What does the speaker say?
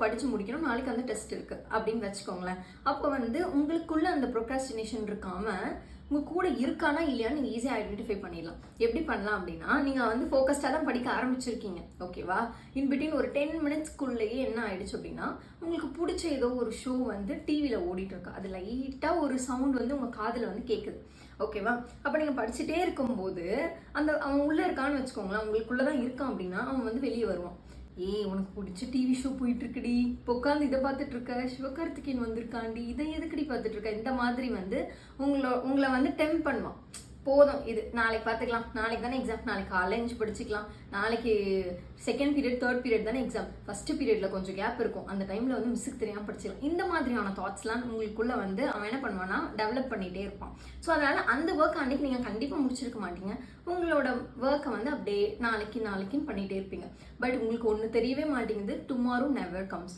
படிச்சு முடிக்கணும், நாளைக்கு வந்து டெஸ்ட் இருக்கு அப்படின்னு வச்சுக்கோங்களேன். அப்போ வந்து உங்களுக்குள்ள அந்த ப்ரொக்ராஸ்டினேஷன் இருக்காம உங்க கூட இருக்கானா இல்லையான்னு நீங்க ஈஸியா ஐடென்டிஃபை பண்ணிடலாம். எப்படி பண்ணலாம் அப்படின்னா, நீங்க வந்து ஃபோக்கஸ்டா தான் படிக்க ஆரம்பிச்சிருக்கீங்க, ஓகேவா? இன் பிட்வீன் ஒரு 10 மினிட்ஸ்க்குள்ளேயே என்ன ஆயிடுச்சு அப்படின்னா, உங்களுக்கு பிடிச்ச ஏதோ ஒரு ஷோ வந்து டிவியில ஓடிட்டு இருக்கு. அது லைட்டா ஒரு சவுண்ட் வந்து உங்க காதுல வந்து கேட்குது, ஓகேவா? அப்ப நீங்க படிச்சுட்டே இருக்கும்போது அந்த அவன் உள்ள இருக்கான்னு வச்சுக்கோங்களேன், உங்களுக்குள்ளதான் இருக்கான் அப்படின்னா அவன் வந்து வெளியே வருவான். ஏய், உனக்கு பிடிச்ச டிவி ஷோ போயிட்டு இருக்குடி, இப்போ உட்காந்து இதை பார்த்துட்டு இருக்க, சிவகார்த்திகேயன் வந்திருக்காண்டி, இதை எதுக்கடி பார்த்துட்டு இருக்க, இந்த மாதிரி வந்து உங்களை வந்து டெம்ப் பண்ணுவான். போதும், இது நாளைக்கு பார்த்துக்கலாம், நாளைக்கு தானே எக்ஸாம், நாளைக்கு காலேஜ் படிச்சுக்கலாம், நாளைக்கு செகண்ட் பீரியட் தேர்ட் பீரியட் தானே எக்ஸாம், ஃபர்ஸ்ட் பீரியட்ல கொஞ்சம் கேப் இருக்கும், அந்த டைம்ல வந்து மிஸ்ஸுக்கு தெரியாம படிச்சிடலாம். இந்த மாதிரியான தாட்ஸ்லாம் உங்களுக்குள்ள வந்து அவன் என்ன பண்ணுவான்னா டெவலப் பண்ணிட்டே இருப்பான். ஸோ அதனால அந்த ஒர்க் அன்னைக்கு நீங்க கண்டிப்பா முடிச்சிருக்க மாட்டீங்க. உங்களோட ஒர்க்கை வந்து அப்படியே நாளைக்குன்னு பண்ணிட்டே இருப்பீங்க. பட் உங்களுக்கு ஒன்று தெரியவே மாட்டேங்குது, டுமாரோ நெவர் கம்ஸ்.